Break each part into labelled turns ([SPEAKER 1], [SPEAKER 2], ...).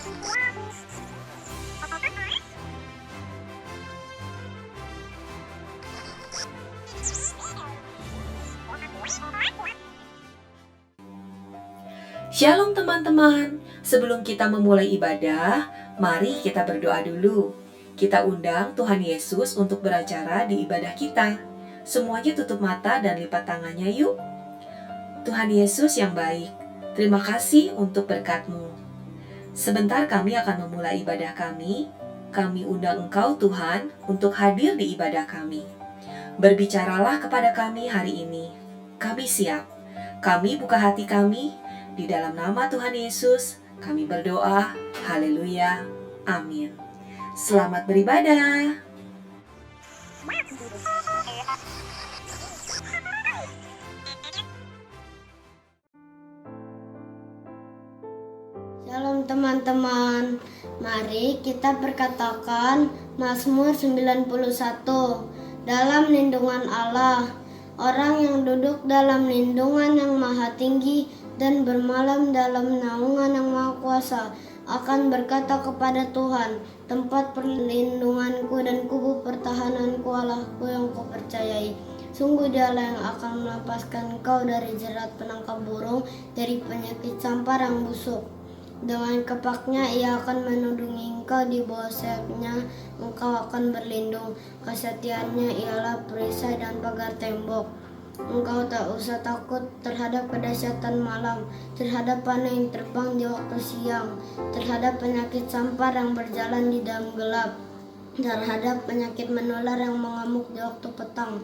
[SPEAKER 1] Shalom teman-teman, sebelum kita memulai ibadah, mari kita berdoa dulu. Kita undang Tuhan Yesus untuk beracara di ibadah kita. Semuanya tutup mata dan lipat tangannya yuk. Tuhan Yesus yang baik, terima kasih untuk berkat-Mu. Sebentar kami akan memulai ibadah kami. Kami undang Engkau Tuhan untuk hadir di ibadah kami. Berbicaralah kepada kami hari ini. Kami siap. Kami buka hati kami. Di dalam nama Tuhan Yesus, kami berdoa. Haleluya. Amin. Selamat beribadah.
[SPEAKER 2] Shalom teman-teman. Mari kita perkatakan Mazmur 91. Dalam lindungan Allah, orang yang duduk dalam lindungan yang maha tinggi dan bermalam dalam naungan yang maha kuasa akan berkata kepada Tuhan, tempat perlindunganku dan kubu pertahananku, Allahku yang kupercayai. Sungguh Dialah yang akan melepaskan engkau dari jerat penangkap burung, dari penyakit sampar yang busuk. Dengan kepaknya ia akan menudungi engkau, di bawah sayapnya engkau akan berlindung. Kesetiaannya ialah perisai dan pagar tembok. Engkau tak usah takut terhadap kedahsyatan malam, terhadap panah yang terbang di waktu siang, terhadap penyakit sampar yang berjalan di dalam gelap, terhadap penyakit menular yang mengamuk di waktu petang.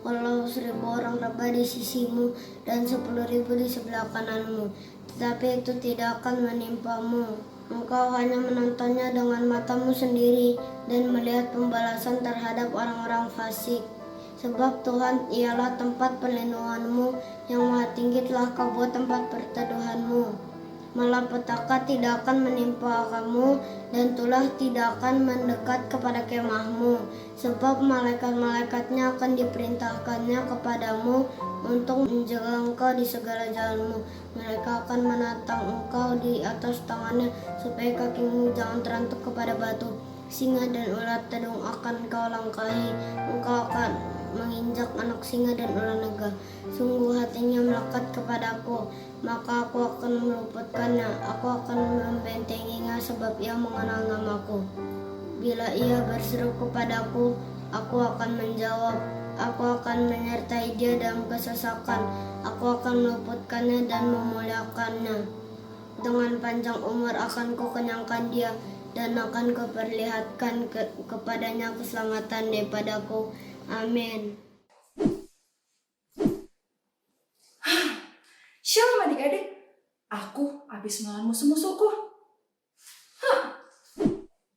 [SPEAKER 2] Walau 1000 orang rebah di sisimu dan 10.000 di sebelah kananmu, tetapi itu tidak akan menimpamu. Engkau hanya menontonnya dengan matamu sendiri dan melihat pembalasan terhadap orang-orang fasik. Sebab Tuhan ialah tempat perlindunganmu, yang maha tinggi telah kau buat tempat perteduhanmu. Malapetaka tidak akan menimpa kamu, dan tulah tidak akan mendekat kepada kemahmu. Sebab malaikat-malaikatnya akan diperintahkannya kepadamu untuk menjaga engkau di segala jalanmu. Mereka akan menatang engkau di atas tangannya, supaya kakimu jangan terantuk kepada batu. Singa dan ular tedung akan kau langkahi, engkau akan menginjak anak singa dan ular naga. Sungguh hatinya melekat kepadaku, maka aku akan meluputkannya. Aku akan membentenginya, sebab ia mengenal namaku. Bila ia berseru kepadaku, aku akan menjawab. Aku akan menyertai dia dalam kesesakan. Aku akan meluputkannya dan memuliakannya. Dengan panjang umur akan kukenyangkan dia, dan akan kuperlihatkan kepadanya keselamatan daripadaku. Amin.
[SPEAKER 3] Shalom adik-adik, aku habis melawan musuh-musuhku.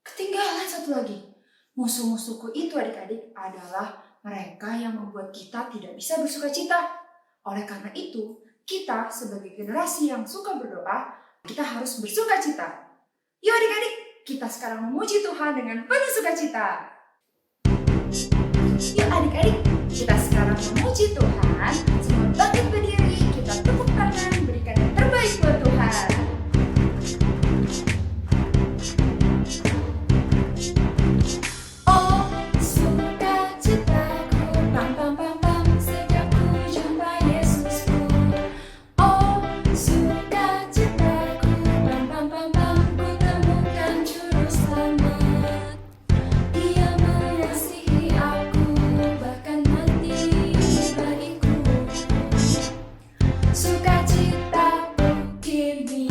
[SPEAKER 3] Ketinggalan satu lagi. Musuh-musuhku itu adik-adik adalah mereka yang membuat kita tidak bisa bersuka cita. Oleh karena itu, kita sebagai generasi yang suka berdoa, kita harus bersuka cita. Yuk adik-adik, kita sekarang memuji Tuhan dengan penuh sukacita. Yuk adik-adik, kita sekarang memuji Tuhan. Semua bangkit berdiri, kita tepuk tangan, berikan yang terbaik buat Tuhan. Oh, sukacitaku, pam pam pam pam, sejak ku jumpa Yesusku. Oh, sukacitaku, pam pam pam pam, ku temukan juru selamat. Dia mengasihi aku, bahkan mati bagiku. Sukacitaku kini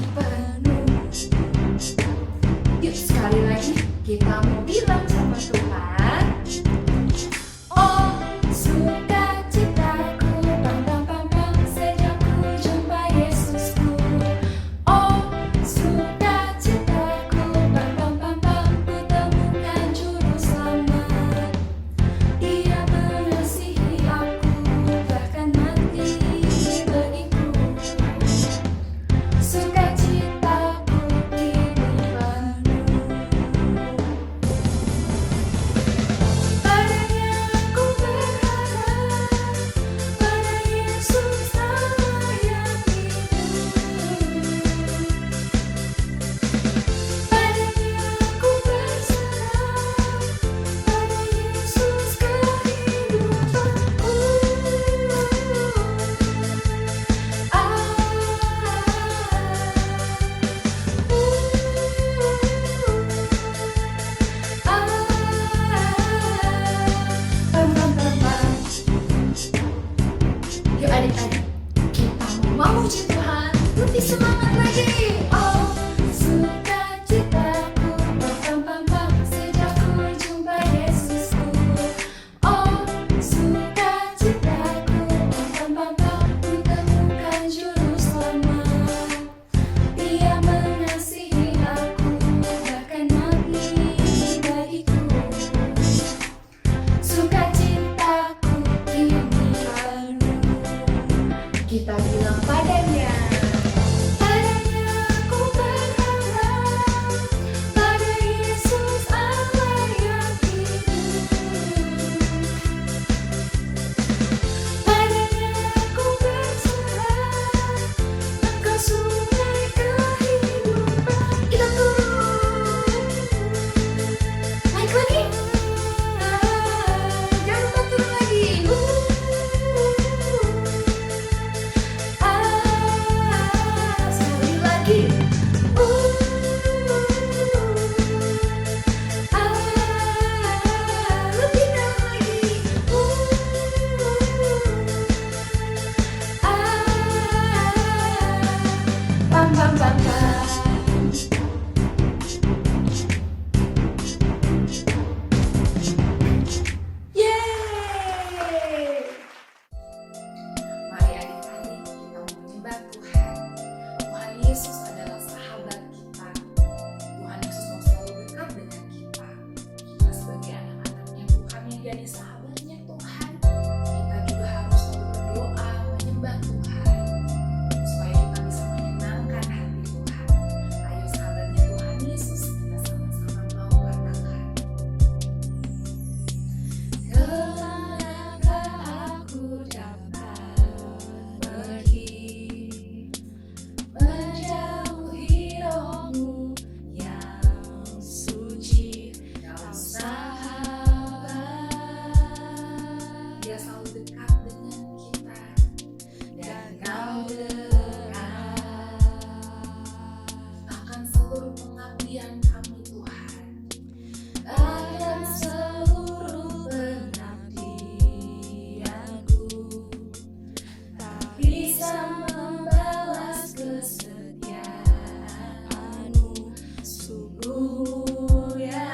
[SPEAKER 1] mulia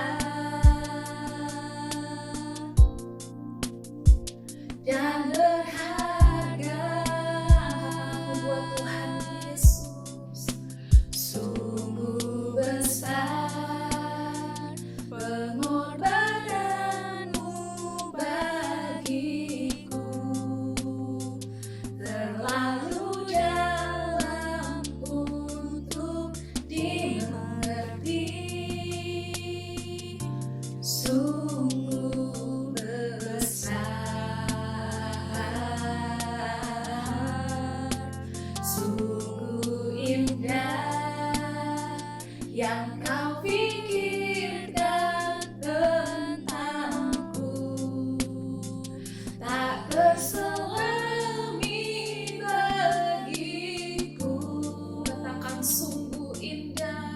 [SPEAKER 1] dan berharga buat Tuhan Yesus. Sungguh besar pengorbananmu bagiku, terlalu dalam untuk dimengerti. Sungguh besar, sungguh indah yang kau pikirkan tentangku, tak terselami bagiku. Katakan sungguh indah,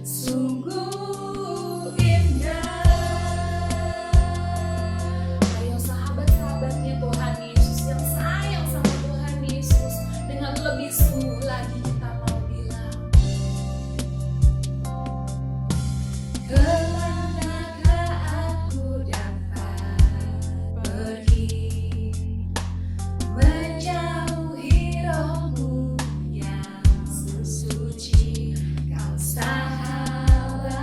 [SPEAKER 1] sungguh indah. Ayo sahabat-sahabatnya Tuhan Yesus yang sayang sama Tuhan Yesus, dengan lebih sungguh lagi kita mau bilang, kemanakah aku dapat pergi, menjauhi rohmu yang sesuci. Kau sahabat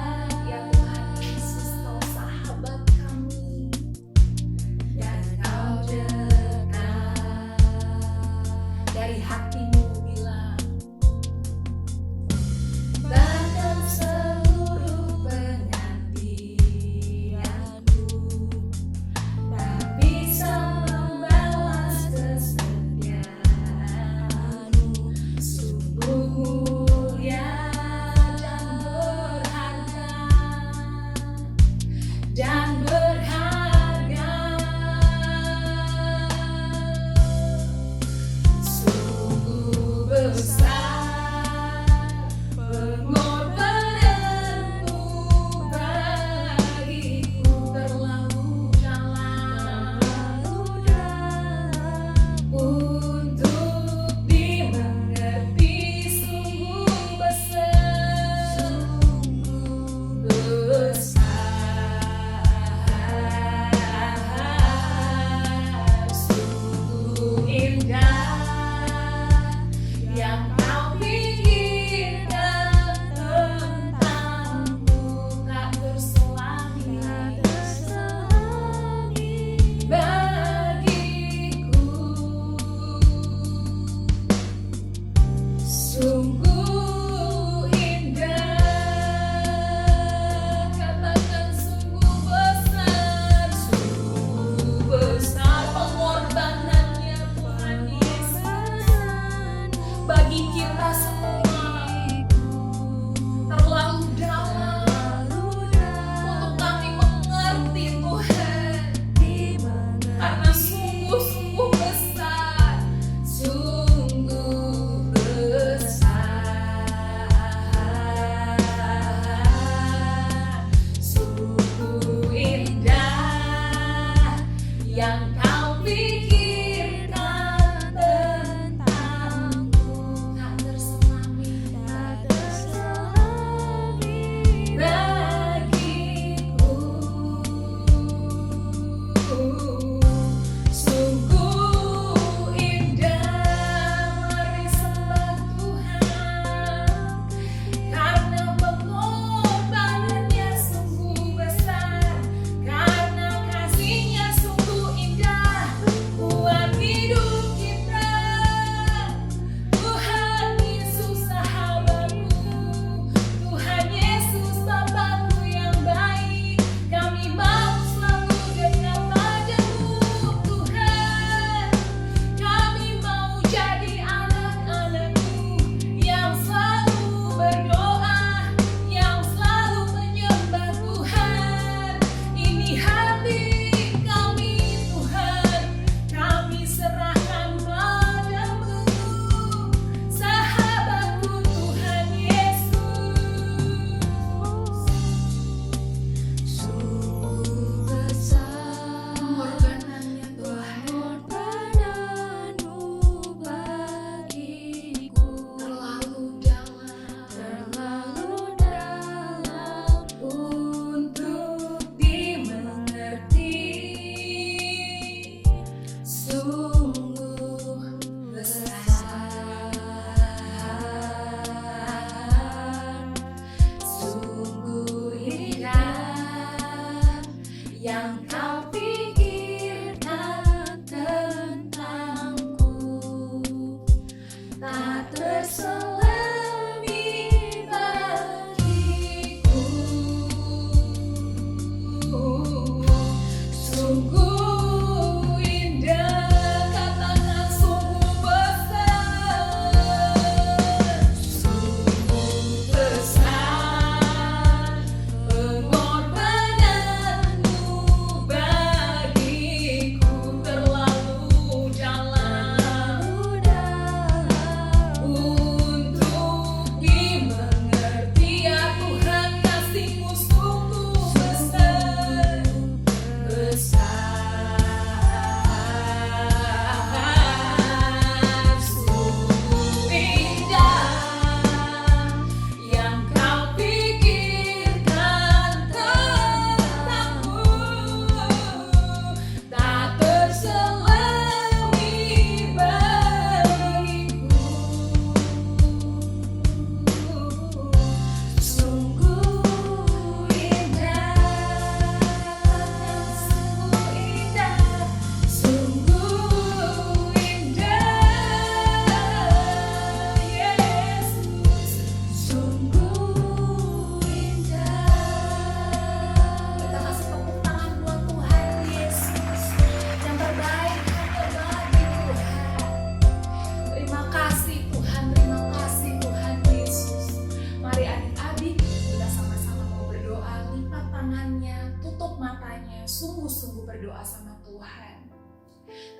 [SPEAKER 4] sungguh-sungguh berdoa sama Tuhan.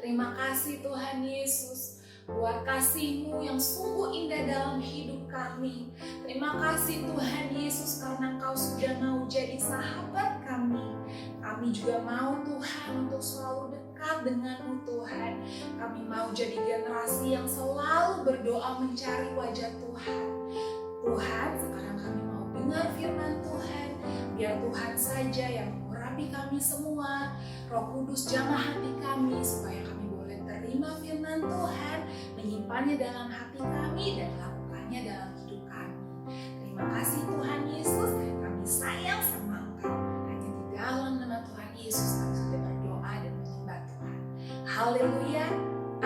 [SPEAKER 4] Terima kasih Tuhan Yesus buat kasih-Mu yang sungguh indah dalam hidup kami. Terima kasih Tuhan Yesus karena Engkau sudah mau jadi sahabat kami. Kami juga mau Tuhan untuk selalu dekat dengan-Mu Tuhan. Kami mau jadi generasi yang selalu berdoa mencari wajah Tuhan. Tuhan, sekarang kami mau dengar firman Tuhan. Biar Tuhan saja yang mengurapi kami semua. Roh Kudus jamah hati kami supaya kami boleh terima firman Tuhan, menyimpannya dalam hati kami dan melakukannya dalam hidup kami. Terima kasih Tuhan Yesus, kami sayang sama Engkau. Hanya di dalam nama Tuhan Yesus kami sudah berdoa dan menyembah Tuhan. Haleluya,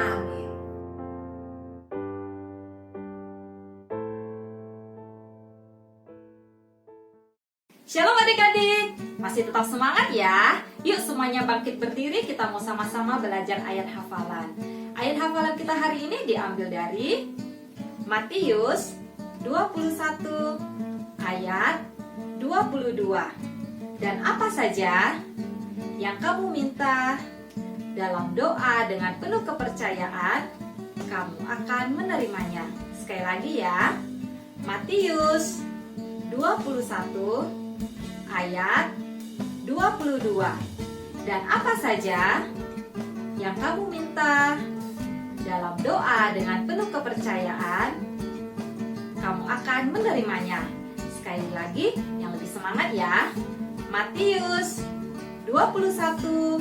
[SPEAKER 4] amin.
[SPEAKER 5] Shalom adik-adik, masih tetap semangat ya? Yuk semuanya bangkit berdiri, kita mau sama-sama belajar ayat hafalan. Ayat hafalan kita hari ini diambil dari Matius 21 ayat 22. Dan apa saja yang kamu minta dalam doa dengan penuh kepercayaan, kamu akan menerimanya. Sekali lagi ya, Matius 21 ayat 22. Dan apa saja yang kamu minta dalam doa dengan penuh kepercayaan, kamu akan menerimanya. Sekali lagi, yang lebih semangat ya. Matius 21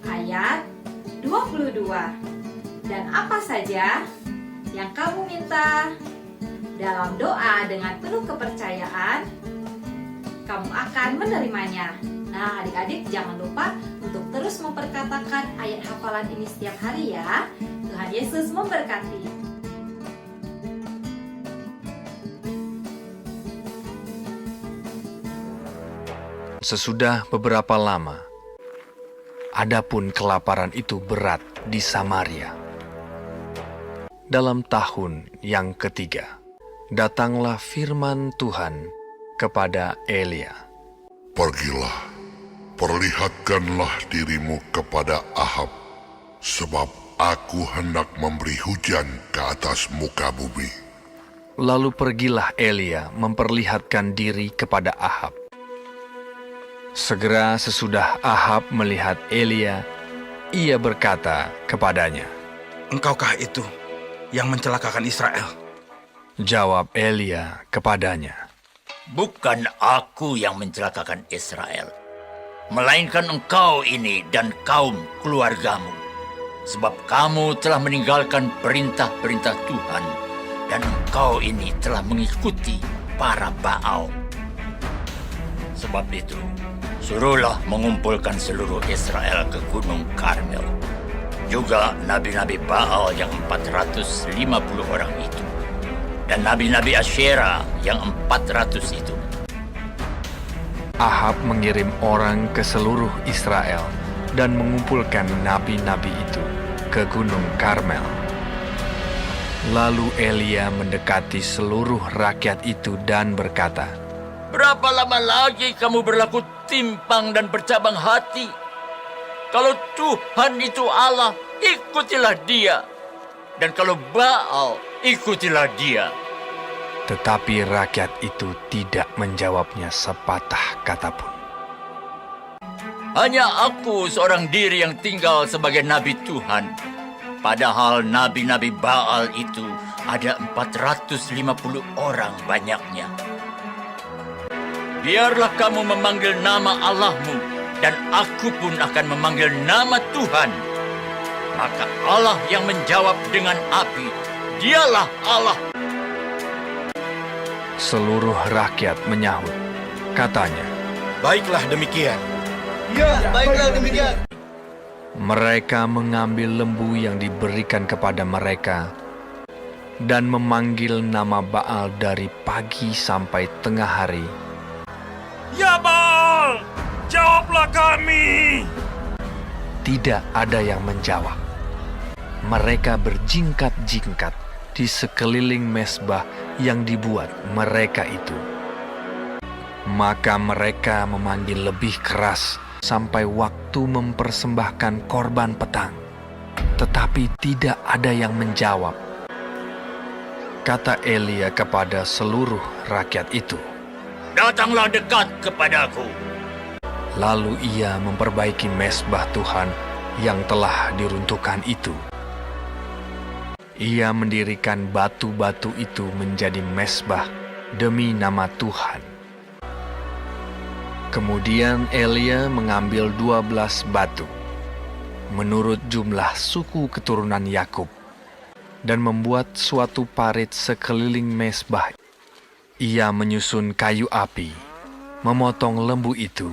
[SPEAKER 5] ayat 22. Dan apa saja yang kamu minta dalam doa dengan penuh kepercayaan, kamu akan menerimanya. Nah, adik-adik jangan lupa untuk terus memperkatakan ayat hafalan ini setiap hari ya. Tuhan Yesus memberkati.
[SPEAKER 6] Sesudah beberapa lama, adapun kelaparan itu berat di Samaria. Dalam tahun yang ketiga, datanglah firman Tuhan kepada Elia.
[SPEAKER 7] Pergilah, perlihatkanlah dirimu kepada Ahab, sebab aku hendak memberi hujan ke atas muka bumi.
[SPEAKER 6] Lalu pergilah Elia memperlihatkan diri kepada Ahab. Segera sesudah Ahab melihat Elia, ia berkata kepadanya,
[SPEAKER 8] "Engkaukah itu yang mencelakakan Israel?"
[SPEAKER 6] Jawab Elia kepadanya,
[SPEAKER 9] "Bukan aku yang mencelakakan Israel, melainkan engkau ini dan kaum keluargamu. Sebab kamu telah meninggalkan perintah-perintah Tuhan, dan engkau ini telah mengikuti para Baal. Sebab itu, suruhlah mengumpulkan seluruh Israel ke Gunung Karmel. Juga nabi-nabi Baal yang 450 orang itu, dan nabi-nabi Asyera yang 400 itu."
[SPEAKER 6] Ahab mengirim orang ke seluruh Israel dan mengumpulkan nabi-nabi itu ke Gunung Karmel. Lalu Elia mendekati seluruh rakyat itu dan berkata,
[SPEAKER 9] "Berapa lama lagi kamu berlaku timpang dan bercabang hati? Kalau Tuhan itu Allah, ikutilah Dia. Dan kalau Baal, ikutilah dia."
[SPEAKER 6] Tetapi rakyat itu tidak menjawabnya sepatah kata pun.
[SPEAKER 9] "Hanya aku seorang diri yang tinggal sebagai nabi Tuhan. Padahal nabi-nabi Baal itu ada 450 orang banyaknya. Biarlah kamu memanggil nama Allahmu, dan aku pun akan memanggil nama Tuhan. Maka Allah yang menjawab dengan api, Dialah Allah."
[SPEAKER 6] Seluruh rakyat menyahut, katanya,
[SPEAKER 8] "Baiklah demikian."
[SPEAKER 10] Ya, baiklah demikian.
[SPEAKER 6] Mereka mengambil lembu yang diberikan kepada mereka dan memanggil nama Baal dari pagi sampai tengah hari.
[SPEAKER 8] "Ya Baal, jawablah kami."
[SPEAKER 6] Tidak ada yang menjawab. Mereka berjingkat-jingkat di sekeliling mezbah yang dibuat mereka itu. Maka mereka memanggil lebih keras sampai waktu mempersembahkan korban petang. Tetapi tidak ada yang menjawab. Kata Elia kepada seluruh rakyat itu,
[SPEAKER 9] Datanglah dekat kepadaku.
[SPEAKER 6] lalu ia memperbaiki mezbah Tuhan yang telah diruntuhkan itu. Ia mendirikan batu-batu itu menjadi mezbah demi nama Tuhan. Kemudian Elia mengambil 12 batu, menurut jumlah suku keturunan Yakub, dan membuat suatu parit sekeliling mezbah. Ia menyusun kayu api, memotong lembu itu,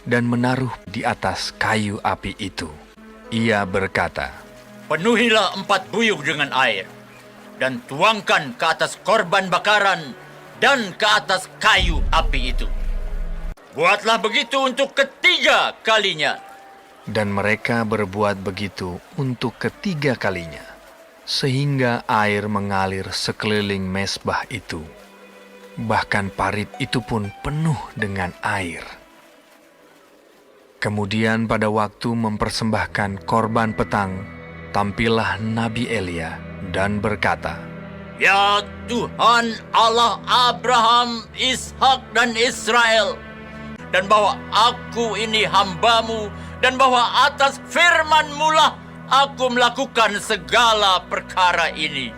[SPEAKER 6] dan menaruh di atas kayu api itu. Ia berkata,
[SPEAKER 9] Penuhilah 4 buyung dengan air, dan tuangkan ke atas korban bakaran dan ke atas kayu api itu. Buatlah begitu untuk ketiga kalinya.
[SPEAKER 6] dan mereka berbuat begitu untuk ketiga kalinya, sehingga air mengalir sekeliling mezbah itu. Bahkan parit itu pun penuh dengan air. Kemudian pada waktu mempersembahkan korban petang, tampillah Nabi Elia dan berkata,
[SPEAKER 9] Ya Tuhan Allah Abraham, Ishak dan Israel, dan bahwa aku ini hamba-Mu, dan bahwa atas firman-Mu lah aku melakukan segala perkara ini,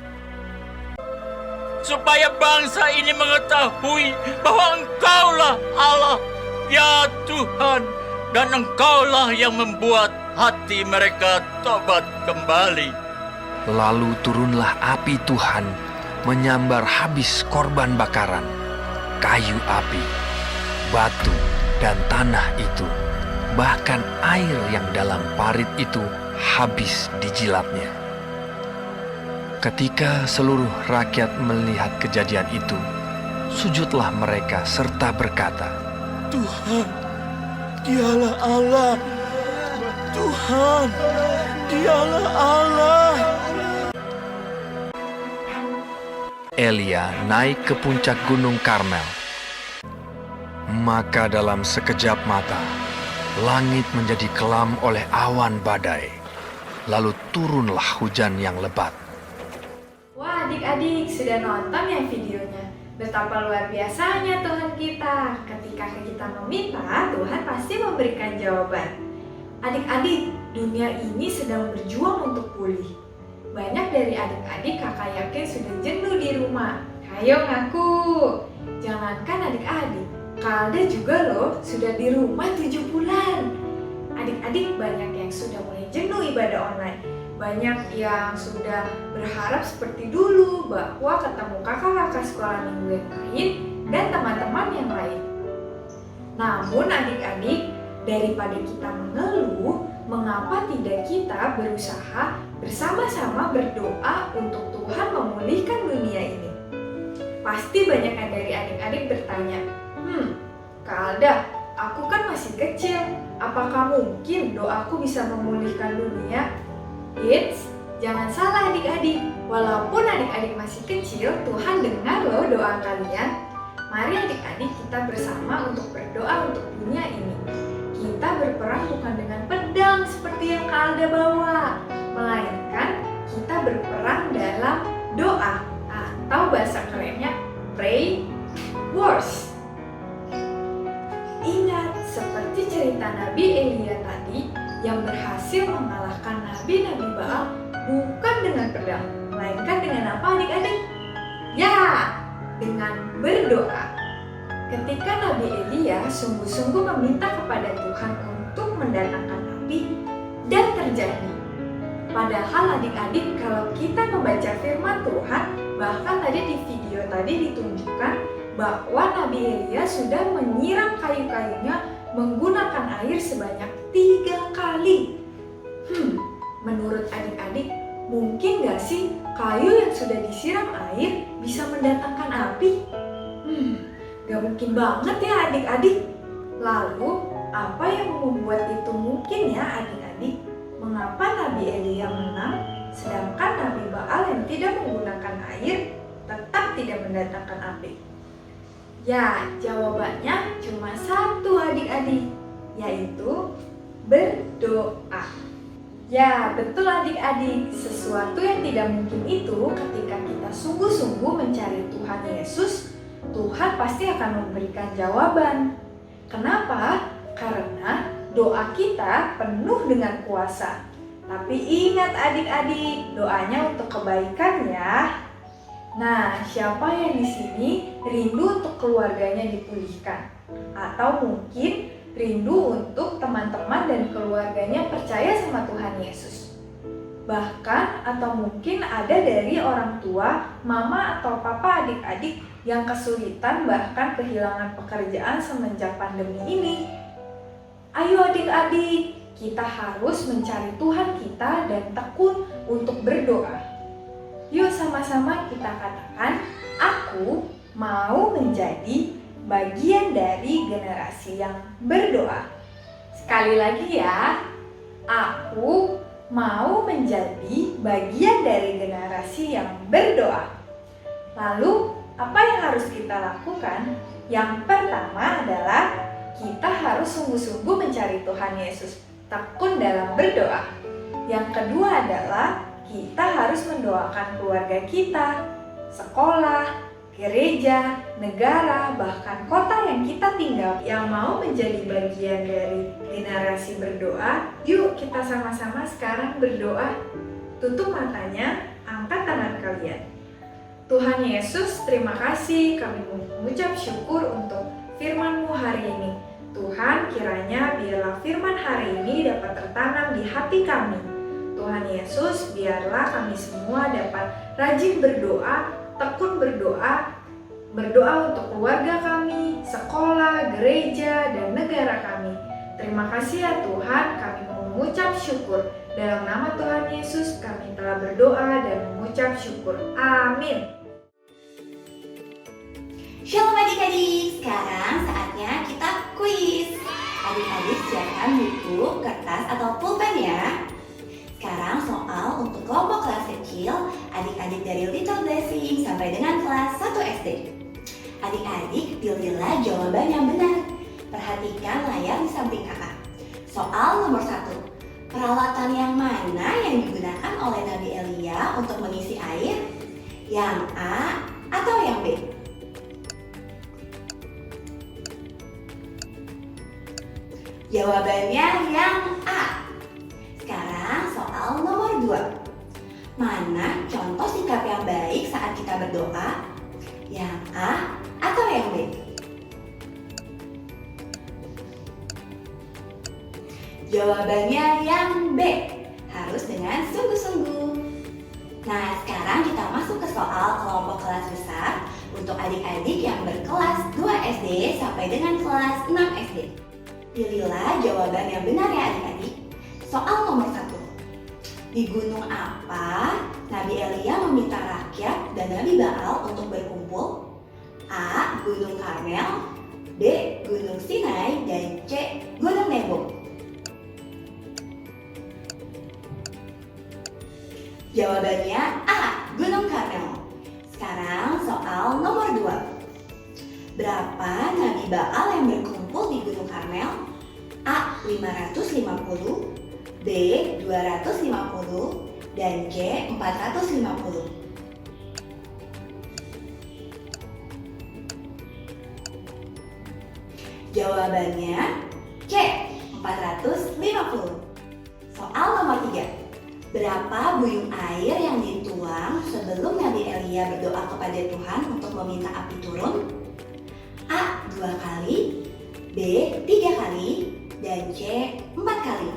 [SPEAKER 9] supaya bangsa ini mengetahui bahwa Engkaulah Allah, ya Tuhan, dan Engkaulah yang membuat hati mereka tobat kembali.
[SPEAKER 6] Lalu turunlah api Tuhan menyambar habis korban bakaran, kayu api, batu, dan tanah itu. Bahkan air yang dalam parit itu habis dijilatnya. Ketika seluruh rakyat melihat kejadian itu, sujudlah mereka serta berkata,
[SPEAKER 10] Tuhan, Dialah Allah. Tuhan, Dialah Allah.
[SPEAKER 6] Elia naik ke puncak gunung Karmel. Maka dalam sekejap mata, langit menjadi kelam oleh awan badai. Lalu turunlah hujan yang lebat.
[SPEAKER 11] Wah, adik-adik, sudah nonton ya videonya? Betapa luar biasanya Tuhan kita. Ketika kita meminta, Tuhan pasti memberikan jawaban. Adik-adik, dunia ini sedang berjuang untuk pulih. Banyak dari adik-adik kakak yakin sudah jenuh di rumah. Ayo ngaku. Jangankan adik-adik, Kak Alda juga loh sudah di rumah 7 bulan. Adik-adik banyak yang sudah mulai jenuh ibadah online. Banyak yang sudah berharap seperti dulu bahwa ketemu kakak-kakak sekolah minggu yang lain dan teman-teman yang lain. Namun adik-adik, daripada kita mengeluh, mengapa tidak kita berusaha bersama-sama berdoa untuk Tuhan memulihkan dunia ini? Pasti banyak yang dari adik-adik bertanya, Kak Alda, aku kan masih kecil, apakah mungkin doaku bisa memulihkan dunia? Eits, jangan salah adik-adik, walaupun adik-adik masih kecil, Tuhan dengar loh doa kalian. Mari adik-adik kita bersama untuk berdoa untuk dunia ini. Kita berperang bukan dengan pedang seperti yang Kak Alda bawa, melainkan kita berperang dalam doa atau bahasa kerennya pray wars. Ingat, seperti cerita Nabi Elia tadi yang berhasil mengalahkan nabi-nabi Baal bukan dengan pedang, melainkan dengan apa adik-adik? Ya, dengan berdoa. Ketika Nabi Elia sungguh-sungguh meminta kepada Tuhan untuk mendatangkan api, dan terjadi. Padahal adik-adik, kalau kita membaca firman Tuhan, bahkan tadi di video tadi ditunjukkan bahwa Nabi Elia sudah menyiram kayu-kayunya menggunakan air sebanyak 3 kali. Menurut adik-adik, mungkin gak sih kayu yang sudah disiram air bisa mendatangkan api? Gak mungkin banget ya adik-adik. Lalu, apa yang membuat itu mungkin ya adik-adik? Mengapa Nabi Elia menang, sedangkan Nabi Baal yang tidak menggunakan air tetap tidak mendatangkan api? Ya, jawabannya cuma satu adik-adik, yaitu berdoa. Ya, betul adik-adik, sesuatu yang tidak mungkin itu ketika kita sungguh-sungguh mencari Tuhan Yesus, Tuhan pasti akan memberikan jawaban. Kenapa? Karena doa kita penuh dengan kuasa. Tapi ingat adik-adik, doanya untuk kebaikan ya. Nah, siapa yang di sini rindu untuk keluarganya dipulihkan? Atau mungkin rindu untuk teman-teman dan keluarganya percaya sama Tuhan Yesus. Bahkan atau mungkin ada dari orang tua, mama atau papa adik-adik yang kesulitan bahkan kehilangan pekerjaan semenjak pandemi ini. Ayo adik-adik, kita harus mencari Tuhan kita dan tekun untuk berdoa. Yuk sama-sama kita katakan, aku mau menjadi bagian dari generasi yang berdoa. Sekali lagi ya, aku mau menjadi bagian dari generasi yang berdoa. Lalu, apa yang harus kita lakukan? Yang pertama adalah kita harus sungguh-sungguh mencari Tuhan Yesus, tekun dalam berdoa. Yang kedua adalah kita harus mendoakan keluarga kita, sekolah, gereja, negara, bahkan kota yang kita tinggal yang mau menjadi bagian dari generasi berdoa. Yuk kita sama-sama sekarang berdoa. Tutup matanya, angkat tangan kalian. Tuhan Yesus, terima kasih, kami mengucap syukur untuk firman-Mu hari ini. Tuhan, kiranya biarlah firman hari ini dapat tertanam di hati kami. Tuhan Yesus, biarlah kami semua dapat rajin berdoa, tekun berdoa untuk keluarga kami, sekolah, gereja, dan negara kami. Terima kasih ya Tuhan, kami mengucap syukur. Dalam nama Tuhan Yesus kami telah berdoa dan mengucap syukur. Amin.
[SPEAKER 12] Shalom adik-adik, sekarang saatnya kita kuis. Adik-adik siapkan buku, kertas, atau pulpen ya. Sekarang soal untuk kelompok kelas kecil, adik-adik dari Little Blessing sampai dengan kelas 1 SD. Adik-adik pilihlah jawaban yang benar. Perhatikan layar di samping kakak. Soal nomor 1. Peralatan yang mana yang digunakan oleh Nabi Elia untuk mengisi air? Yang A atau yang B? Jawabannya yang A. Sekarang soal nomor 2. Mana contoh sikap yang baik saat kita berdoa? Yang A atau yang B? Jawabannya yang B. Harus dengan sungguh-sungguh. Nah, sekarang kita masuk ke soal kelompok kelas besar untuk adik-adik yang berkelas 2 SD sampai dengan kelas 6 SD. Pilihlah jawaban yang benar ya adik-adik. Soal nomor 1. Di gunung apa Nabi Elia meminta rakyat dan Nabi Baal untuk berkumpul? A. Gunung Karmel, B. Gunung Sinai, dan C. Gunung Nebo. Jawabannya A. Gunung Karmel. Sekarang soal nomor 2. Berapa Nabi Baal yang berkumpul di Gunung Karmel? A. 550, B. 250, dan C. 450. Jawabannya C. 450. Soal nomor 3. Berapa buyung air yang dituang sebelum Nabi Elia berdoa kepada Tuhan untuk meminta api turun? A. 2 kali, B. 3 kali, dan C. 4 kali.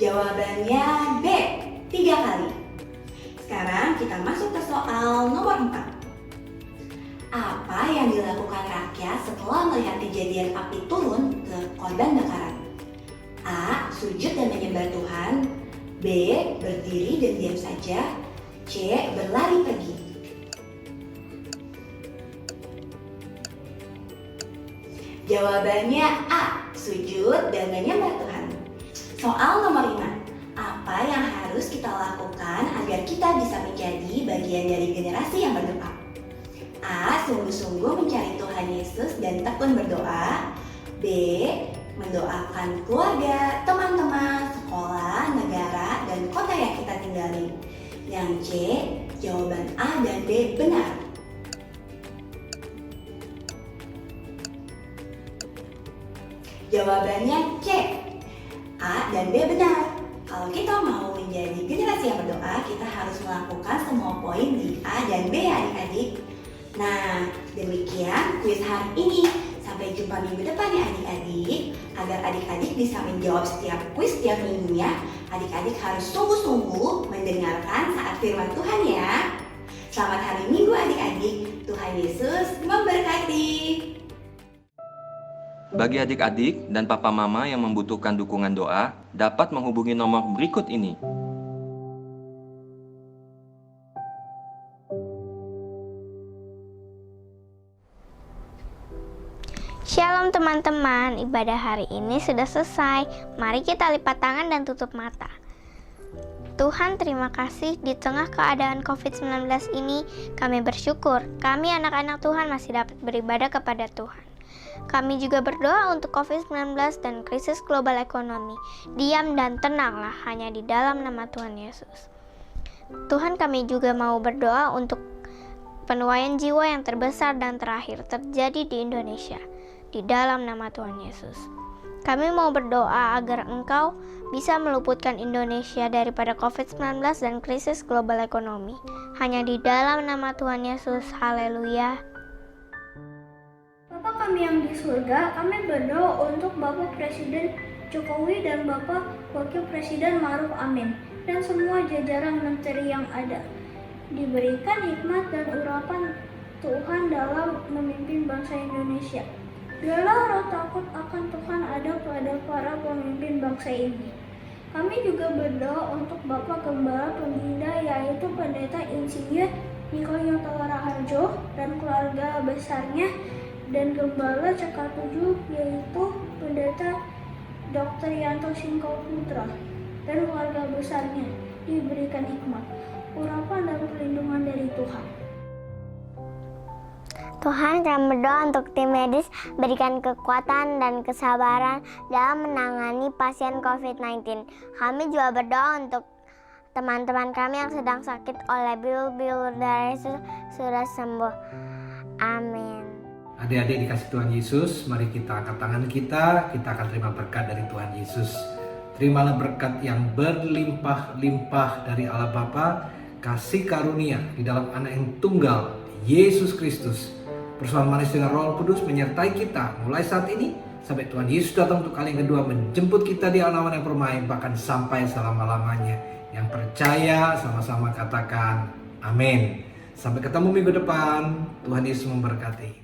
[SPEAKER 12] Jawabannya B. 3 kali. Sekarang kita masuk ke soal nomor 4. Apa yang dilakukan rakyat setelah melihat kejadian api turun ke korban bakaran? A. Sujud dan menyembah Tuhan, B. Berdiri dan diam saja, C. Berlari pergi. Jawabannya A. Sujud dan menyembah Tuhan. Soal nomor 5. Apa yang harus kita lakukan agar kita bisa menjadi bagian dari generasi yang berdoa? A. Sungguh-sungguh mencari Tuhan Yesus dan tekun berdoa. B. Mendoakan keluarga, teman-teman, sekolah, negara, dan kota yang kita tinggali. Yang C. Jawaban A dan B benar. Jawabannya C. A dan B benar. Kalau kita mau menjadi generasi yang berdoa, kita harus melakukan semua poin di A dan B ya adik-adik. Nah, demikian kuis hari ini. Sampai jumpa minggu depan ya adik-adik. Agar adik-adik bisa menjawab setiap kuis setiap minggunya, adik-adik harus sungguh-sungguh mendengarkan saat firman Tuhan ya. Selamat hari Minggu adik-adik. Tuhan Yesus memberkati.
[SPEAKER 13] Bagi adik-adik dan papa mama yang membutuhkan dukungan doa, dapat menghubungi nomor berikut ini.
[SPEAKER 2] Shalom teman-teman, ibadah hari ini sudah selesai. Mari kita lipat tangan dan tutup mata. Tuhan, terima kasih di tengah keadaan COVID-19 ini, kami bersyukur kami anak-anak Tuhan masih dapat beribadah kepada Tuhan. Kami juga berdoa untuk COVID-19 dan krisis global ekonomi. Diam dan tenanglah hanya di dalam nama Tuhan Yesus. Tuhan, kami juga mau berdoa untuk penuaian jiwa yang terbesar dan terakhir terjadi di Indonesia. Di dalam nama Tuhan Yesus. Kami mau berdoa agar Engkau bisa meluputkan Indonesia daripada COVID-19 dan krisis global ekonomi. Hanya di dalam nama Tuhan Yesus. Haleluya.
[SPEAKER 14] Bapa kami yang di surga, kami berdoa untuk Bapak Presiden Jokowi dan Bapak Wakil Presiden Ma'ruf Amin dan semua jajaran menteri yang ada. Diberikan hikmat dan urapan Tuhan dalam memimpin bangsa Indonesia. Biarlah roh takut akan Tuhan ada pada para pemimpin bangsa ini. Kami juga berdoa untuk Bapak Gembala Pembina yaitu Pendeta Insinyur Niko Nyotawara Harjo dan keluarga besarnya, dan Gembala CK7 yaitu Pendeta Dr. Yanto Singko Putra dan keluarga besarnya. Diberikan hikmat, urapan dan perlindungan dari Tuhan.
[SPEAKER 2] Tuhan, kami berdoa untuk tim medis, berikan kekuatan dan kesabaran dalam menangani pasien COVID-19. Kami juga berdoa untuk teman-teman kami yang sedang sakit oleh biul-biul darah Yesus sudah sembuh. Amin.
[SPEAKER 15] Adik-adik dikasih Tuhan Yesus, mari kita angkat tangan kita akan terima berkat dari Tuhan Yesus. Terimalah berkat yang berlimpah-limpah dari Allah Bapa, kasih karunia di dalam Anak yang tunggal, Yesus Kristus. Persoalan manis dengan Roh Kudus menyertai kita mulai saat ini sampai Tuhan Yesus datang untuk kali yang kedua menjemput kita di awan yang permai, bahkan sampai selama-lamanya. Yang percaya sama-sama katakan amin. Sampai ketemu minggu depan. Tuhan Yesus memberkati.